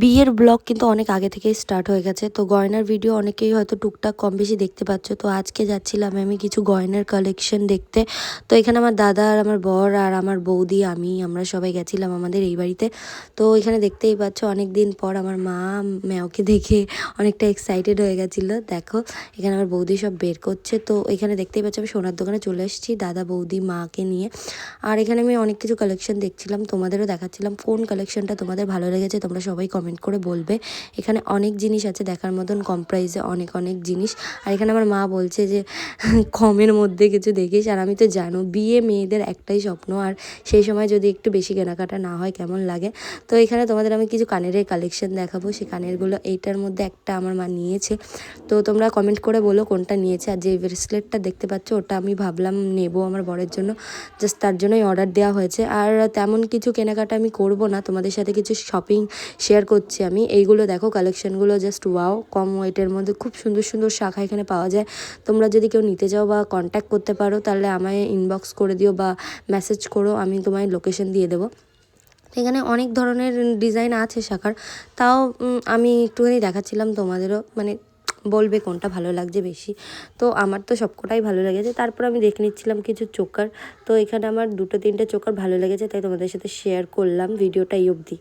বিয়ের ব্লগ কিন্তু অনেক আগে থেকেই স্টার্ট হয়ে গেছে। তো গয়নার ভিডিও অনেকেই হয়তো টুকটাক কম বেশি দেখতে পাচ্ছ। তো আজকে যাচ্ছিলাম আমি কিছু গয়নার কালেকশন দেখতে। তো এখানে আমার দাদা আর আমার বর আর আমার বৌদি আমরা সবাই গেছিলাম আমাদের এই বাড়িতে। তো এখানে দেখতেই পাচ্ছ অনেক দিন পর আমার মা ম্যাওকে দেখে অনেকটা এক্সাইটেড হয়ে গেছিলো। দেখো এখানে আমার বৌদি সব বের করছে। তো এখানে দেখতেই পাচ্ছ আমি সোনার দোকানে চলে এসেছি দাদা বৌদি মাকে নিয়ে। আর এখানে আমি অনেক কিছু কালেকশন দেখছিলাম, তোমাদেরও দেখাচ্ছিলাম। কোন কালেকশনটা তোমাদের ভালো লেগেছে তোমরা সবাই কমেন্ট করে বলবে। এখানে অনেক জিনিস আছে দেখার মতন, কম প্রাইসে অনেক অনেক জিনিস। আর এখানে আমার মা বলছে যে কমের মধ্যে কিছু দেখিস। আর আমি তো জানো বিয়ে মেয়েদের একটাই স্বপ্ন, আর সেই সময় যদি একটু বেশি কেনাকাটা না হয় কেমন লাগে। তো এখানে তোমাদের আমি কিছু কানের কালেকশন দেখাবো। সেই কানেরগুলো এইটার মধ্যে একটা আমার মা নিয়েছে। তো তোমরা কমেন্ট করে বলো কোনটা নিয়েছে। আর যে ব্রেসলেটটা দেখতে পাচ্ছ ওটা আমি ভাবলাম নেবো আমার বরের জন্য, জাস্ট তার জন্যই অর্ডার দেওয়া হয়েছে। আর তেমন কিছু কেনাকাটা আমি করব না, তোমাদের সাথে কিছু শপিং শেয়ার করছি আমি। এইগুলো দেখো কালেকশনগুলো জাস্ট ওয়াও, কম ওয়েটের মধ্যে খুব সুন্দর সুন্দর শাখা এখানে পাওয়া যায়। তোমরা যদি কেউ নিতে চাও বা কন্ট্যাক্ট করতে পারো তাহলে আমায় ইনবক্স করে দিও বা মেসেজ করো, আমি তোমায় লোকেশন দিয়ে দেবো। এখানে অনেক ধরনের ডিজাইন আছে শাখার, তাও আমি একটুখানি দেখাচ্ছিলাম তোমাদেরও, মানে বলবে কোনটা ভালো লাগছে বেশি। তো আমার তো সবকটাই ভালো লেগেছে। তারপর আমি দেখে নিচ্ছিলাম কিছু চোকার। তো এখানে আমার 2-3টে চোকার ভালো লেগেছে, তাই তোমাদের সাথে শেয়ার করলাম। ভিডিওটা এই অবধি।